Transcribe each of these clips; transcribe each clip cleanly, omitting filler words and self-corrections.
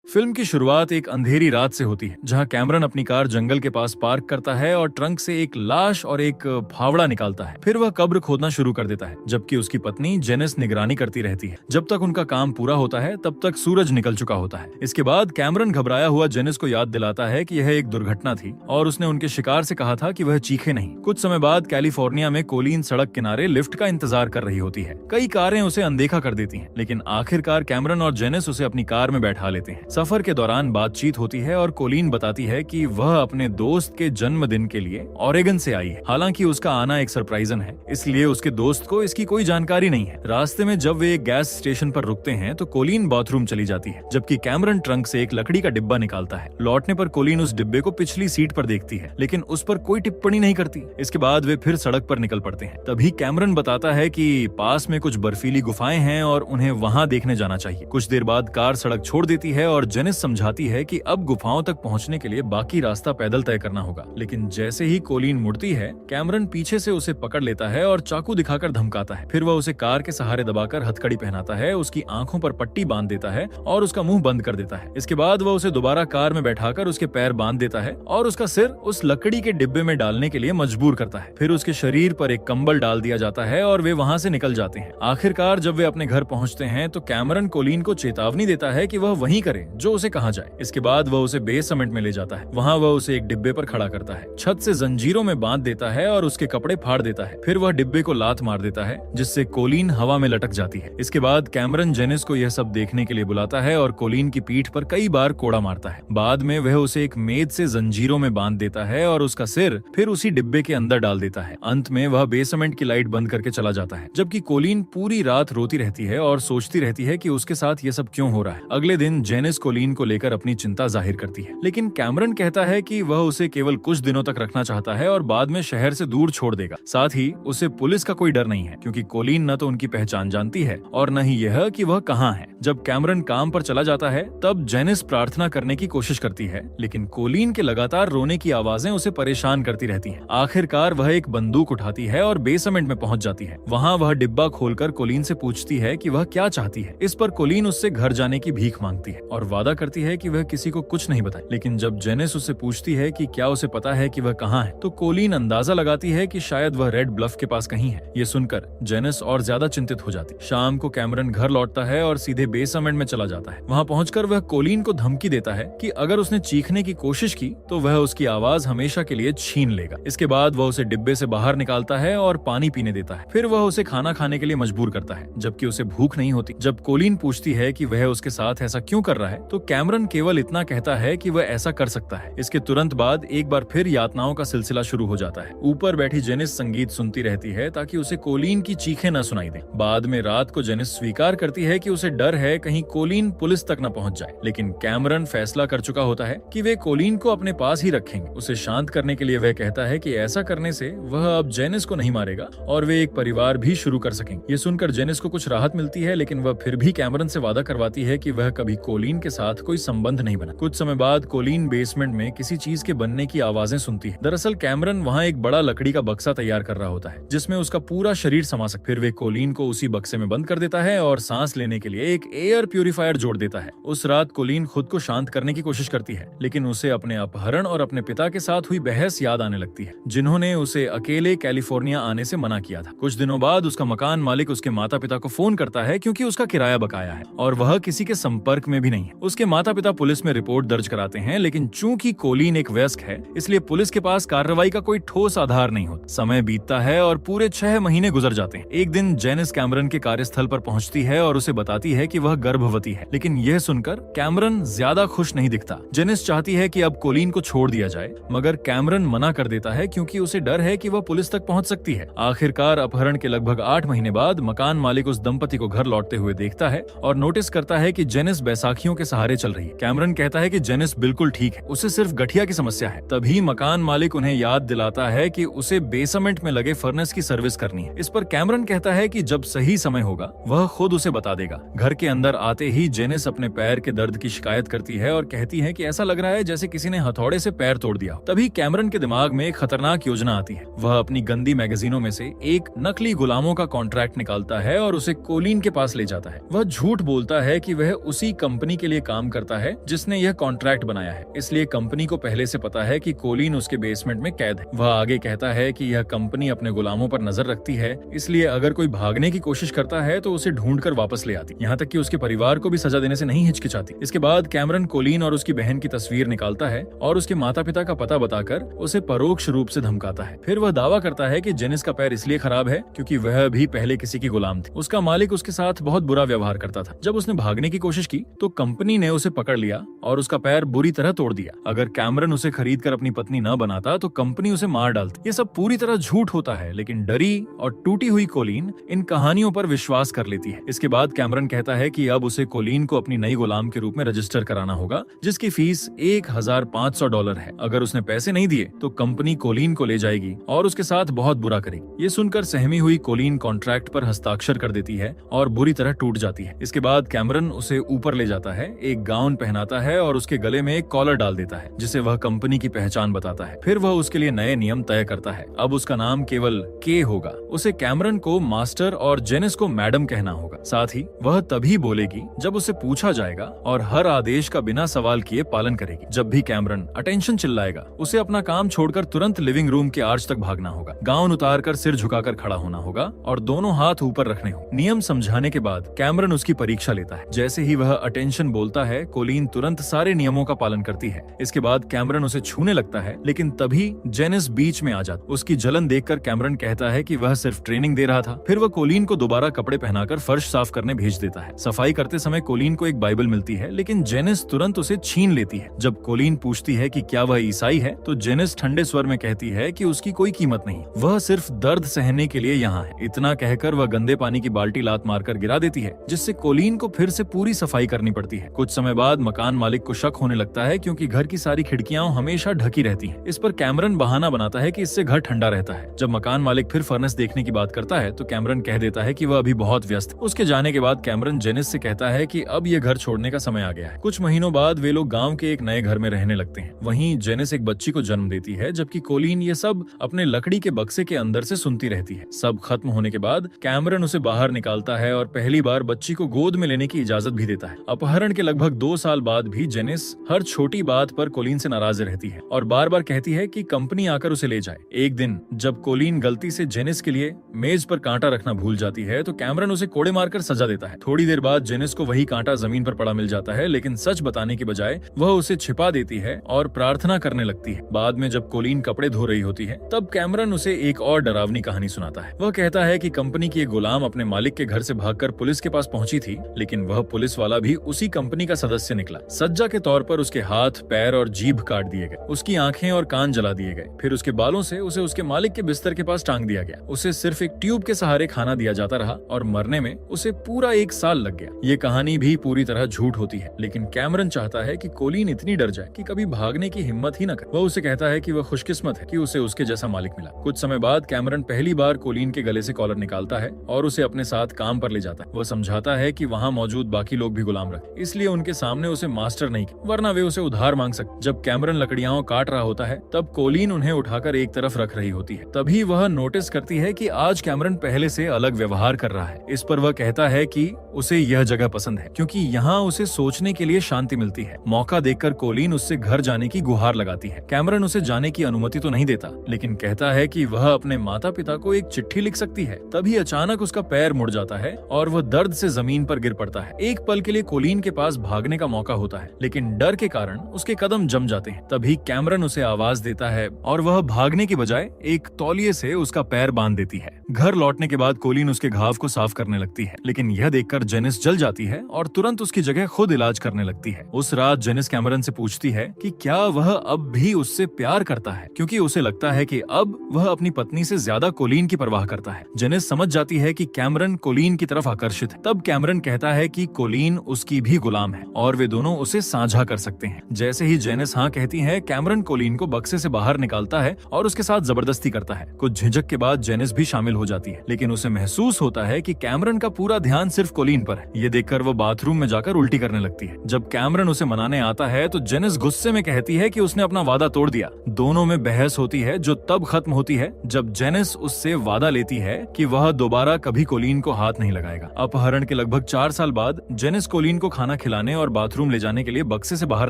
Film की शुरुआत एक अंधेरी रात से होती है, जहां कैमरन अपनी कार जंगल के पास पार्क करता है और ट्रंक से एक लाश और एक फावड़ा निकालता है। फिर वह कब्र खोदना शुरू कर देता है, जबकि उसकी पत्नी जेनिस निगरानी करती रहती है। जब तक उनका काम पूरा होता है, तब तक सूरज निकल चुका होता है। इसके बाद कैमरन घबराया हुआ जेनिस को याद दिलाता है कि यह एक दुर्घटना थी और उसने उनके शिकार से कहा था कि वह चीखे नहीं। कुछ समय बाद कैलिफोर्निया में कोलिन सड़क किनारे लिफ्ट का इंतजार कर रही होती है। कई कारें उसे अनदेखा कर देती हैं, लेकिन आखिरकार कैमरन और जेनिस उसे अपनी कार में बैठा लेते हैं। सफर के दौरान बातचीत होती है और कोलिन बताती है कि वह अपने दोस्त के जन्मदिन के लिए ओरेगन से आई है। हालांकि उसका आना एक सरप्राइजन है, इसलिए उसके दोस्त को इसकी कोई जानकारी नहीं है। रास्ते में जब वे एक गैस स्टेशन पर रुकते हैं तो कोलिन बाथरूम चली जाती है, जबकि कैमरन ट्रंक से एक लकड़ी का डिब्बा निकालता है। लौटने पर कोलिन उस डिब्बे को पिछली सीट पर देखती है, लेकिन उस पर कोई टिप्पणी नहीं करती। इसके बाद वे फिर सड़क पर निकल पड़ते हैं। तभी कैमरन बताता है कि पास में कुछ बर्फीली गुफाएं हैं और उन्हें वहां देखने जाना चाहिए। कुछ देर बाद कार सड़क छोड़ देती है और जेनिस समझाती है कि अब गुफाओं तक पहुंचने के लिए बाकी रास्ता पैदल तय करना होगा। लेकिन जैसे ही कोलिन मुड़ती है, कैमरन पीछे से उसे पकड़ लेता है और चाकू दिखाकर धमकाता है। फिर वह उसे कार के सहारे दबाकर हथकड़ी पहनाता है, उसकी आंखों पर पट्टी बांध देता है और उसका मुंह बंद कर देता है। इसके बाद वह उसे दोबारा कार में बैठाकर उसके पैर बांध देता है और उसका सिर उस लकड़ी के डिब्बे में डालने के लिए मजबूर करता है। फिर उसके शरीर पर एक कंबल डाल दिया जाता है और वे वहां से निकल जाते हैं। आखिरकार जब वे अपने घर पहुंचते हैं तो कैमरन कोलिन को चेतावनी देता है कि वह वहीं करे जो उसे कहा जाए। इसके बाद वह उसे बेसमेंट में ले जाता है। वहां वह उसे एक डिब्बे पर खड़ा करता है, छत से जंजीरों में बांध देता है और उसके कपड़े फाड़ देता है। फिर वह डिब्बे को लात मार देता है, जिससे कोलिन हवा में लटक जाती है। इसके बाद कैमरन जेनिस को यह सब देखने के लिए बुलाता है और कोलिन की पीठ पर कई बार कोड़ा मारता है। बाद में वह उसे एक मेज से जंजीरों में बांध देता है और उसका सिर फिर उसी डिब्बे के अंदर डाल देता है। अंत में वह बेसमेंट की लाइट बंद करके चला जाता है, जबकि कोलिन पूरी रात रोती रहती है और सोचती रहती है कि उसके साथ यह सब क्यों हो रहा है। अगले दिन जेनिस कोलिन को लेकर अपनी चिंता जाहिर करती है, लेकिन कैमरन कहता है कि वह उसे केवल कुछ दिनों तक रखना चाहता है और बाद में शहर से दूर छोड़ देगा। साथ ही उसे पुलिस का कोई डर नहीं है, क्योंकि कोलिन न तो उनकी पहचान जानती है और न ही यह कि वह कहाँ है। जब कैमरन काम पर चला जाता है, तब जेनिस प्रार्थना करने की कोशिश करती है, लेकिन कोलिन के लगातार रोने की आवाजें उसे परेशान करती रहती हैं। आखिरकार वह एक बंदूक उठाती है और बेसमेंट में पहुंच जाती है। वहां वह डिब्बा खोलकर कोलिन से पूछती है कि वह क्या चाहती है। इस पर कोलिन उससे घर जाने की भीख मांगती है और वादा करती है कि वह किसी को कुछ नहीं बताए। लेकिन जब जेनिस उससे पूछती है कि क्या उसे पता है कि वह कहाँ है, तो कोलिन अंदाजा लगाती है कि शायद वह रेड ब्लफ के पास कहीं है। ये सुनकर जेनिस और ज्यादा चिंतित हो जाती। शाम को कैमरन घर लौटता है और सीधे बेसमेंट में चला जाता है। वहां पहुंचकर वह कोलिन को धमकी देता है कि अगर उसने चीखने की कोशिश की तो वह उसकी आवाज हमेशा के लिए छीन लेगा। इसके बाद वह उसे डिब्बे से बाहर निकालता है और पानी पीने देता है। फिर वह उसे खाना खाने के लिए मजबूर करता है, जबकि उसे भूख नहीं होती। जब कोलिन पूछती है कि वह उसके साथ ऐसा क्यों कर रहा है, तो कैमरन केवल इतना कहता है कि वह ऐसा कर सकता है। इसके तुरंत बाद एक बार फिर यातनाओं का सिलसिला शुरू हो जाता है। ऊपर बैठी जेनिस संगीत सुनती रहती है ताकि उसे कोलिन की चीखें न सुनाई दें। बाद में रात को जेनिस स्वीकार करती है कि उसे डर है कहीं कोलिन पुलिस तक न पहुंच जाए, लेकिन कैमरन फैसला कर चुका होता है कि वे कोलिन को अपने पास ही रखेंगे। उसे शांत करने के लिए वह कहता है कि ऐसा करने से वह अब जेनिस को नहीं मारेगा और वे एक परिवार भी शुरू कर सकेंगे। ये सुनकर जेनिस को कुछ राहत मिलती है, लेकिन वह फिर भी कैमरन से वादा करवाती है कि वह कभी कोलिन के साथ कोई संबंध नहीं बना। कुछ समय बाद कोलिन बेसमेंट में किसी चीज के बनने की आवाजें सुनती है। दरअसल कैमरन वहां एक बड़ा लकड़ी का बक्सा तैयार कर रहा होता है, जिसमें उसका पूरा शरीर समा सके। फिर वे कोलिन को उसी बक्से में बंद कर देता है और सांस लेने के लिए एक एयर प्यूरिफायर जोड़ देता है। उस रात कोलिन खुद को शांत करने की कोशिश करती है, लेकिन उसे अपने अपहरण और अपने पिता के साथ हुई बहस याद आने लगती है, जिन्होंने उसे अकेले कैलिफोर्निया आने से मना किया था। कुछ दिनों बाद उसका मकान मालिक उसके माता पिता को फोन करता है, क्योंकि उसका किराया बकाया है और वह किसी के संपर्क में भी नहीं है। उसके माता पिता पुलिस में रिपोर्ट दर्ज कराते हैं, लेकिन चूंकि कोलिन एक वयस्क है, इसलिए पुलिस के पास कार्रवाई का कोई ठोस आधार नहीं होता। समय बीतता है और पूरे 6 महीने गुजर जाते हैं। एक दिन जेनिस कैमरन के कार्यस्थल पर पहुंचती है और उसे बताती है कि वह गर्भवती है, लेकिन यह सुनकर कैमरन ज्यादा खुश नहीं दिखता। जेनिस चाहती है कि अब कोलिन को छोड़ दिया जाए, मगर कैमरन मना कर देता है, क्योंकि उसे डर है कि वह पुलिस तक पहुंच सकती है। आखिरकार अपहरण के लगभग 8 महीने बाद मकान मालिक उस दंपति को घर लौटते हुए देखता है और नोटिस करता है कि जेनिस बैसाखियों के सहारे चल रही है। कैमरन कहता है कि जेनिस बिल्कुल ठीक है, उसे सिर्फ गठिया की समस्या है। तभी मकान मालिक उन्हें याद दिलाता है कि उसे बेसमेंट में लगे फर्नेस की सर्विस करनी है। इस पर कैमरन कहता है कि जब सही समय होगा वह खुद उसे बता देगा। घर के अंदर आते ही जेनिस अपने पैर के दर्द की शिकायत करती है और कहती है कि ऐसा लग रहा है जैसे किसी ने हथौड़े से पैर तोड़ दिया। तभी कैमरन के दिमाग में एक खतरनाक योजना आती है। वह अपनी गंदी मैगजीनों में से एक नकली गुलामों का कॉन्ट्रैक्ट निकालता है और उसे कोलिन के पास ले जाता है। वह झूठ बोलता है कि वह उसी कंपनी के लिए लिए काम करता है जिसने यह कॉन्ट्रैक्ट बनाया है, इसलिए कंपनी को पहले से पता है कि कोलिन उसके बेसमेंट में कैद है। वह आगे कहता है कि यह कंपनी अपने गुलामों पर नजर रखती है, इसलिए अगर कोई भागने की कोशिश करता है तो उसे ढूंढ कर वापस ले आती, यहाँ तक कि उसके परिवार को भी सजा देने से नहीं हिचकिचाती। इसके बाद कैमरन कोलिन और उसकी बहन की तस्वीर निकालता है और उसके माता पिता का पता बताकर उसे परोक्ष रूप से धमकाता है। फिर वह दावा करता है कि जेनिस का पैर इसलिए खराब है क्योंकि वह भी पहले किसी की गुलाम थी। उसका मालिक उसके साथ बहुत बुरा व्यवहार करता था। जब उसने भागने की कोशिश की तो कंपनी ने उसे पकड़ लिया और उसका पैर बुरी तरह तोड़ दिया। अगर कैमरन उसे खरीद कर अपनी पत्नी न बनाता तो कंपनी उसे मार डालती। ये सब पूरी तरह झूठ होता है, लेकिन डरी और टूटी हुई कोलिन इन कहानियों पर विश्वास कर लेती है। इसके बाद कैमरन कहता है कि अब उसे कोलिन को अपनी नई गुलाम के रूप में रजिस्टर कराना होगा, जिसकी फीस $1,500 है। अगर उसने पैसे नहीं दिए तो कंपनी कोलिन को ले जाएगी और उसके साथ बहुत बुरा करेगी। ये सुनकर सहमी हुई कोलिन कॉन्ट्रैक्ट पर हस्ताक्षर कर देती है और बुरी तरह टूट जाती है। इसके बाद कैमरन उसे ऊपर ले जाता है, एक गाउन पहनाता है और उसके गले में एक कॉलर डाल देता है जिसे वह कंपनी की पहचान बताता है। फिर वह उसके लिए नए नियम तय करता है। अब उसका नाम केवल के होगा। उसे कैमरन को मास्टर और जेनिस को मैडम कहना होगा। साथ ही वह तभी बोलेगी जब उसे पूछा जाएगा और हर आदेश का बिना सवाल किए पालन करेगी। जब भी कैमरन अटेंशन चिल्लाएगा उसे अपना काम छोड़कर तुरंत लिविंग रूम के आर्च तक भागना होगा। गाउन उतारकर सिर झुकाकर खड़ा होना होगा और दोनों हाथ ऊपर रखने होंगे। नियम समझाने के बाद कैमरन उसकी परीक्षा लेता है। जैसे ही वह अटेंशन बोलता है कोलिन तुरंत सारे नियमों का पालन करती है। इसके बाद कैमरन उसे छूने लगता है, लेकिन तभी जेनिस बीच में आ जाती। उसकी जलन देखकर कैमरन कहता है कि वह सिर्फ ट्रेनिंग दे रहा था। फिर वह कोलिन को दोबारा कपड़े पहनाकर फर्श साफ करने भेज देता है। सफाई करते समय कोलिन को एक बाइबल मिलती है, लेकिन जेनिस तुरंत उसे छीन लेती है। जब कोलिन पूछती है कि क्या वह ईसाई है तो जेनिस ठंडे स्वर में कहती है कि उसकी कोई कीमत नहीं, वह सिर्फ दर्द सहने के लिए यहाँ है। इतना कहकर वह गंदे पानी की बाल्टी लात मारकर गिरा देती है, जिससे कोलिन को फिर से पूरी सफाई करनी पड़ती है। कुछ समय बाद मकान मालिक को शक होने लगता है क्योंकि घर की सारी खिड़कियां हमेशा ढकी रहती हैं। इस पर कैमरन बहाना बनाता है कि इससे घर ठंडा रहता है। जब मकान मालिक फिर फर्नेस देखने की बात करता है तो कैमरन कह देता है कि वह अभी बहुत व्यस्त है। उसके जाने के बाद कैमरन जेनिस से कहता है कि अब यह घर छोड़ने का समय आ गया है। कुछ महीनों बाद वे लोग गाँव के एक नए घर में रहने लगते हैं। वहीं जेनिस एक बच्ची को जन्म देती है, जबकि कोलिन ये सब अपने लकड़ी के बक्से के अंदर से सुनती रहती है। सब खत्म होने के बाद कैमरन उसे बाहर निकालता है और पहली बार बच्ची को गोद में लेने की इजाजत भी देता है। अपहरण के लगभग 2 साल बाद भी जेनिस हर छोटी बात पर कोलिन से नाराज रहती है और बार बार कहती है कि कंपनी आकर उसे ले जाए। एक दिन जब कोलिन गलती से जेनिस के लिए मेज पर कांटा रखना भूल जाती है तो कैमरन उसे कोड़े मारकर सजा देता है। थोड़ी देर बाद जेनिस को वही कांटा जमीन पर पड़ा मिल जाता है, लेकिन सच बताने की बजाय वह उसे छिपा देती है और प्रार्थना करने लगती है। बाद में जब कोलिन कपड़े धो रही होती है तब कैमरन उसे एक और डरावनी कहानी सुनाता है। वह कहता है कि कंपनी की एक गुलाम अपने मालिक के घर से भागकर पुलिस के पास पहुंची थी, लेकिन वह पुलिस वाला भी उसी कंपनी का सदस्य निकला। सज्जा के तौर पर उसके हाथ, पैर और जीभ काट दिए गए, उसकी आंखें और कान जला दिए गए। फिर उसके बालों से उसे उसके मालिक के बिस्तर के पास टांग दिया गया। उसे सिर्फ एक ट्यूब के सहारे खाना दिया जाता रहा और मरने में उसे पूरा 1 साल लग गया। ये कहानी भी पूरी तरह झूठ होती है, लेकिन कैमरन चाहता है कि कोलिन इतनी डर जाए कि कभी भागने की हिम्मत ही न करे। वह उसे कहता है कि वह खुशकिस्मत है कि उसे उसके जैसा मालिक मिला। कुछ समय बाद कैमरन पहली बार कोलिन के गले से कॉलर निकालता है और उसे अपने साथ काम पर ले जाता है। वह समझाता है कि वहाँ मौजूद बाकी लोग भी गुलाम रखे, इसलिए उनके सामने उसे मास्टर नहीं, वरना वे उसे उधार मांग सकते। जब कैमरन लकड़ियां काट रहा होता है तब कोलिन उन्हें उठाकर एक तरफ रख रही होती है। तभी वह नोटिस करती है कि आज कैमरन पहले से अलग व्यवहार कर रहा है। इस पर वह कहता है कि उसे यह जगह पसंद है क्योंकि यहाँ उसे सोचने के लिए शांति मिलती है। मौका देखकर कोलिन उससे घर जाने की गुहार लगाती है। कैमरन उसे जाने की अनुमति तो नहीं देता, लेकिन कहता है कि वह अपने माता पिता को एक चिट्ठी लिख सकती है। तभी अचानक उसका पैर मुड़ जाता है और वह दर्द से जमीन पर गिर पड़ता है। एक पल के लिए कोलिन के पास भागने का मौका होता है, लेकिन डर के कारण उसके कदम जम जाते हैं। तभी कैमरन उसे आवाज देता है और वह भागने की बजाय एक तौलिए से उसका पैर बांध देती है। घर लौटने के बाद कोलिन उसके घाव को साफ करने लगती है, लेकिन यह देखकर जेनिस जल जाती है और तुरंत उसकी जगह खुद इलाज करने लगती है। उस रात जेनिस कैमरन से पूछती है कि क्या वह अब भी उससे प्यार करता है, क्योंकि उसे लगता है कि अब वह अपनी पत्नी से ज्यादा कोलिन की परवाह करता है। जेनिस समझ जाती है कि कैमरन कोलिन की तरफ आकर्षित है। तब कैमरन कहता है कि कोलिन उसकी भी गुलाम है और वे दोनों उसे साझा कर सकते हैं। जैसे ही जेनिस हाँ कहती है, कैमरन कोलिन को बक्से से बाहर निकालता है और उसके साथ जबरदस्ती करता है। कुछ झिझक के बाद जेनिस भी शामिल हो जाती है, लेकिन उसे महसूस होता है कि कैमरन का पूरा ध्यान सिर्फ कोलिन पर है। ये देखकर वो बाथरूम में जाकर उल्टी करने लगती है। जब कैमरन उसे मनाने आता है तो जेनिस गुस्से में कहती है कि उसने अपना वादा तोड़ दिया। दोनों में बहस होती है जो तब खत्म होती है जब जेनिस उससे वादा लेती है कि वह दोबारा कभी कोलिन को हाथ नहीं लगाएगा। अपहरण के लगभग 4 साल बाद जेनिस कोलिन को खाना खिलाने और बाथरूम ले जाने के लिए बक्से से बाहर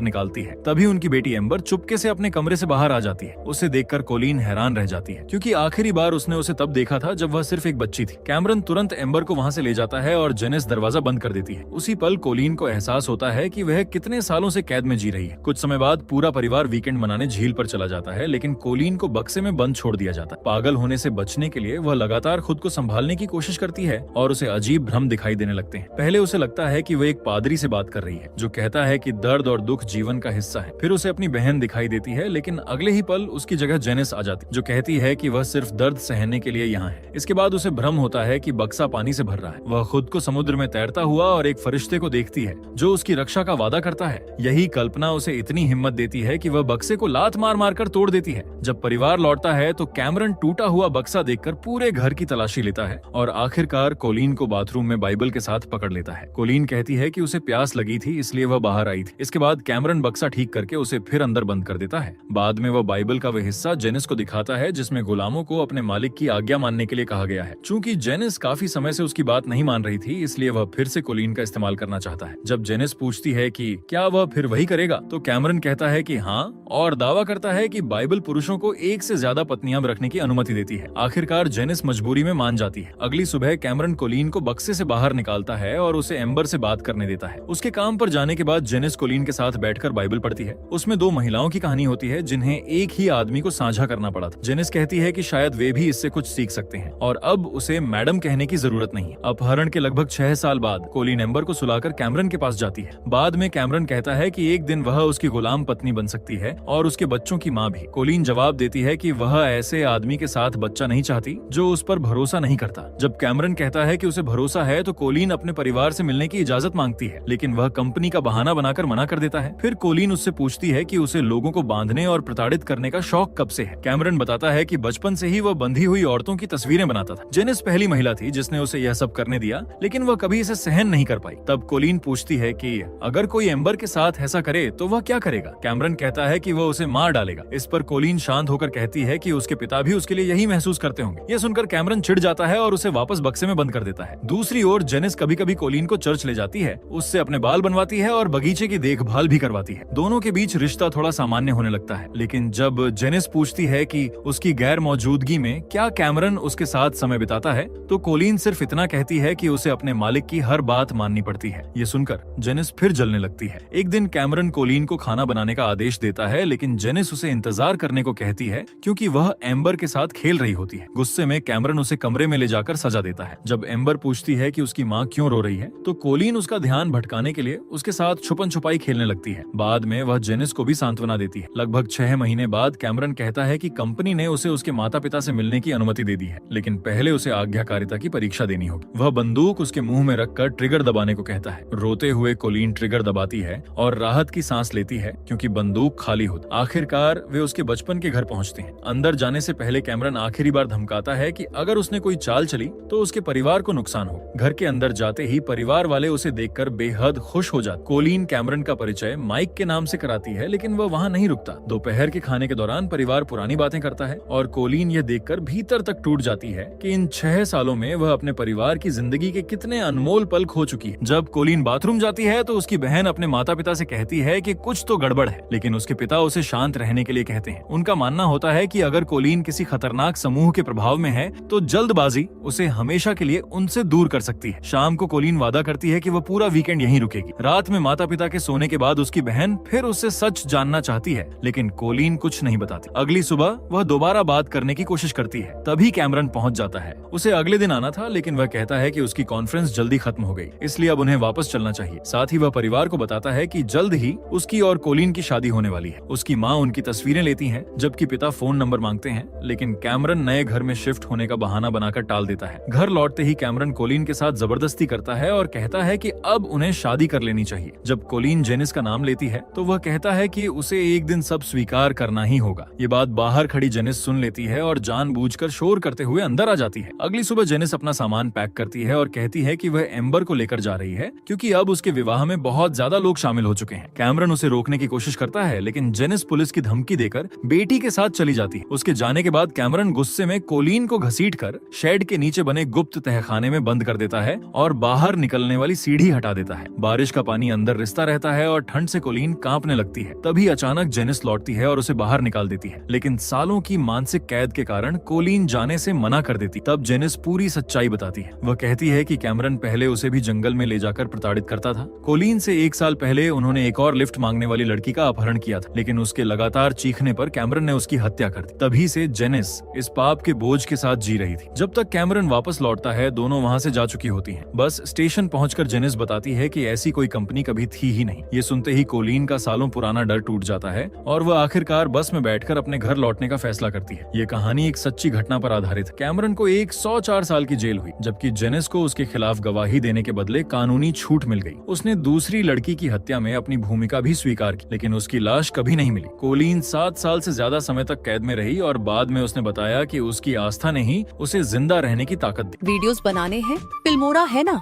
निकालती है। तभी उनकी बेटी एम्बर चुपके से अपने कमरे से बाहर आ जाती है। उसे देखकर कोलिन हैरान रह जाती है, क्योंकि आखिरी बार उसने उसे तब देखा था जब वह सिर्फ एक बच्ची थी। कैमरन तुरंत एम्बर को वहाँ से ले जाता है और जेनिस दरवाजा बंद कर देती है। उसी पल कोलिन को एहसास होता है कि वह कितने सालों से कैद में जी रही है। कुछ समय बाद पूरा परिवार वीकेंड मनाने झील पर चला जाता है, लेकिन कोलिन को बक्से में बंद छोड़ दिया जाता है। पागल होने से बचने के लिए वह लगातार खुद को संभालने की कोशिश करती है और उसे अजीब भ्रम दिखाई देने लगते हैं। पहले उसे लगता है कि वह एक पादरी से बात कर रही है जो कहता है कि दर्द और दुख जीवन का हिस्सा है। फिर उसे अपनी बहन दिखाई देती है, लेकिन अगले ही पल उसकी जगह जेनिस आ जाती जो कहती है कि वह सिर्फ दर्द सहने के लिए यहाँ है। इसके बाद उसे भ्रम होता है कि बक्सा पानी से भर रहा है। वह खुद को समुद्र में तैरता हुआ और एक फरिश्ते को देखती है जो उसकी रक्षा का वादा करता है। यही कल्पना उसे इतनी हिम्मत देती है कि वह बक्से को लात मार मार कर तोड़ देती है। जब परिवार लौटता है तो कैमरन टूटा हुआ बक्सा देखकर पूरे घर की तलाशी लेता है और आखिरकार कोलिन को बाथरूम में बाइबल के साथ पकड़ लेता है। कोलिन कहती है कि उसे प्यास लगी थी, इसलिए वह बाहर आई थी। इसके बाद कैमरन बक्सा ठीक करके उसे फिर अंदर बंद कर देता है। बाद में वह बाइबल का वह हिस्सा जेनिस को दिखाता है जिसमें गुलामों को अपने मालिक की आज्ञा मानने के लिए कहा गया है। चूंकि जेनिस काफी समय से उसकी बात नहीं मान रही थी, इसलिए वह फिर से कोलिन का इस्तेमाल करना चाहता है। जब जेनिस पूछती है कि क्या वह फिर वही करेगा, तो कैमरन कहता है कि हाँ, और दावा करता है कि बाइबल पुरुषों को एक से ज्यादा पत्नियां रखने की अनुमति देती है। आखिरकार जेनिस मजबूरी में मान जाती है। अगली सुबह कैमरन कोलिन को बक्से से बाहर निकालता है और उसे एम्बर से बात करने देता है। उसके काम पर जाने के बाद जेनिस कोलिन के साथ बैठकर बाइबल पढ़ती है। उसमें दो महिलाओं की कहानी होती है जिन्हें एक ही आदमी को साझा करना पड़ा था। जेनिस कहती है कि शायद वे भी इससे कुछ सीख सकते हैं और अब उसे मैडम कहने की जरूरत नहीं। अपहरण के लगभग 6 साल बाद कोलिन एम्बर को सुलाकर कैमरन के पास जाती है। बाद में कैमरन कहता है कि एक दिन वह उसकी गुलाम पत्नी बन सकती है और उसके बच्चों की माँ भी। कोलिन जवाब देती है कि वह ऐसे आदमी के साथ बच्चा नहीं चाहती जो उस पर भरोसा नहीं करता। जब कैमरन कहता है कि उसे भरोसा है तो कोलिन अपने परिवार से मिलने की इजाजत मांगती है, लेकिन वह कंपनी का बहाना बनाकर मना कर देता है। फिर कोलिन उससे पूछती है कि उसे लोगों को बांधने और प्रताड़ित करने का शौक कब से है। कैमरन बताता है कि बचपन से ही वह बंधी हुई औरतों की तस्वीरें बनाता था। जेनिस पहली महिला थी जिसने उसे यह सब करने दिया, लेकिन वह कभी इसे सहन नहीं कर पाई। तब कोलिन पूछती है कि अगर कोई एम्बर के साथ ऐसा करे तो वह क्या करेगा। कैमरन कहता है कि वह उसे मार डालेगा। इस पर कोलिन शांत होकर कहती है कि उसके पिता भी उसके लिए यही महसूस करते होंगे। यह सुनकर कैमरन चिढ़ जाता है और उसे वापस बक्से में बंद कर देता है। दूसरी ओर जेनिस कभी कभी कोलिन को चर्च ले जाती है, उससे अपने बाल बनवाती है और बगीचे की देखभाल भी करवाती है। दोनों के बीच रिश्ता थोड़ा सामान्य होने लगता है, लेकिन जब जेनिस पूछती है कि उसकी गैर मौजूदगी में क्या कैमरन उसके साथ समय बिताता है, तो कोलिन सिर्फ इतना कहती है कि उसे अपने मालिक की हर बात माननी पड़ती है। ये सुनकर जेनिस फिर जलने लगती है। एक दिन कैमरन कोलिन को खाना बनाने का आदेश देता है, लेकिन जेनिस उसे इंतजार करने को कहती है क्योंकि वह एम्बर के साथ खेल रही होती है। गुस्से में कैमरन उसे कमरे में ले जाकर सजा देता है। जब एम्बर पूछती है कि उसकी माँ क्यों रो रही है, तो कोलिन उसका ध्यान भटकाने के लिए उसके साथ छुपन छुपाई खेलने लगती है। बाद में वह जेनिस को भी सांत्वना देती है। लगभग 6 महीने बाद कैमरन कहता है कि कंपनी ने उसे उसके माता पिता से मिलने की अनुमति दे दी है, लेकिन पहले उसे आज्ञाकारिता की परीक्षा देनी होगी। वह बंदूक उसके मुंह में रखकर ट्रिगर दबाने को कहता है। रोते हुए कोलिन ट्रिगर दबाती है और राहत की सांस लेती है क्योंकि बंदूक खाली होती। आखिरकार वे उसके बचपन के घर पहुंचते हैं। अंदर जाने से पहले कैमरन आखिरी बार धमकाता है कि अगर उसने कोई चाल चली तो उसके परिवार को नुकसान हो। घर के अंदर जाते ही परिवार वाले उसे देखकर बेहद खुश हो जाते। कोलिन कैमरन का परिचय माइक के नाम से कराती है, लेकिन वह वहाँ नहीं रुकता। दोपहर के खाने के दौरान परिवार पुरानी बातें करता है और कोलिन यह देखकर भीतर तक टूट जाती है कि इन 6 सालों में वह अपने परिवार की जिंदगी के कितने अनमोल पल खो चुकी है। जब कोलिन बाथरूम जाती है तो उसकी बहन अपने माता पिता से कहती है कि कुछ तो गड़बड़ है, लेकिन उसके पिता उसे शांत रहने के लिए कहते हैं। उनका मानना होता है कि अगर कोलिन किसी खतरनाक समूह के प्रभाव में है तो जल्दबाजी उसे हमेशा के लिए उनसे दूर कर सकती है। शाम को कोलिन वादा करती है कि वह पूरा वीकेंड यहीं रुकेगी। रात में माता पिता के सोने के बाद उसकी बहन फिर उससे सच जानना चाहती है, लेकिन कोलिन कुछ नहीं बताती। अगली सुबह वह दोबारा बात करने की कोशिश करती है। तभी कैमरन पहुंच जाता है। उसे अगले दिन आना था, लेकिन वह कहता है कि उसकी कॉन्फ्रेंस जल्दी खत्म हो गई, इसलिए अब उन्हें वापस चलना चाहिए। साथ ही वह परिवार को बताता है कि जल्द ही उसकी और कोलिन की शादी होने वाली है। उसकी माँ उनकी तस्वीरें लेती है, जबकि पिता फोन नंबर मांगते हैं, लेकिन कैमरन नए घर में शिफ्ट होने का बहाना बनाकर टाल देता है। घर लौटते ही कैमरन कोलिन के साथ जबरदस्ती करता है और कहता है कि अब उन्हें शादी कर लेनी चाहिए। जब कोलिन जेनिस का नाम लेती है तो वह कहता है कि उसे एक दिन सब स्वीकार करना ही होगा। ये बात बाहर खड़ी जेनिस सुन लेती है और जानबूझकर शोर करते हुए अंदर आ जाती है। अगली सुबह जेनिस अपना सामान पैक करती है और कहती है कि वह एम्बर को लेकर जा रही है क्योंकि अब उसके विवाह में बहुत ज्यादा लोग शामिल हो चुके हैं। कैमरन उसे रोकने की कोशिश करता है, लेकिन जेनिस पुलिस की धमकी देकर बेटी के साथ चली जाती है। उसके जाने के बाद कैमरन गुस्से में कोलिन को घसीटकर शेड के नीचे बने गुप्त तहखाने में बंद कर देता है और बाहर निकलने वाली सीढ़ी हटा देता है। बारिश का पानी अंदर रिसता रहता है और ठंड से कोलीन कांपने लगती है। तभी अचानक जेनिस लौटती है और उसे बाहर निकाल देती है, लेकिन सालों की मानसिक कैद के कारण कोलीन जाने से मना कर देती। तब जेनिस पूरी सच्चाई बताती है। वह कहती है कि कैमरन पहले उसे भी जंगल में ले जाकर प्रताड़ित करता था। कोलीन से 1 साल पहले उन्होंने एक और लिफ्ट मांगने वाली लड़की का अपहरण किया था, लेकिन उसके लगातार चीखने पर कैमरन ने उसकी हत्या कर दी। तभी से जेनिस इस पाप के बोझ के साथ जी रही थी। जब तक कैमरन वापस लौटता है, दोनों वहाँ से जा चुकी होती हैं। बस स्टेशन पहुंचकर जेनिस बताती है कि ऐसी कोई कंपनी कभी थी ही नहीं। ये सुनते ही कोलीन का सालों पुराना डर टूट जाता है और वह आखिरकार बस में बैठकर अपने घर लौटने का फैसला करती है। ये कहानी एक सच्ची घटना पर आधारित है। कैमरन को 104 साल की जेल हुई, जबकि जेनिस को उसके खिलाफ गवाही देने के बदले कानूनी छूट मिल गई। उसने दूसरी लड़की की हत्या में अपनी भूमिका भी स्वीकार की, लेकिन उसकी लाश कभी नहीं मिली। कोलीन 7 साल से ज्यादा समय तक कैद में रही और बाद में उसने बताया कि उसकी आस्था ने ही उसे जिंदा रहने की ताकत दी। वीडियोस बनाने हैं, फिल्मोरा है ना।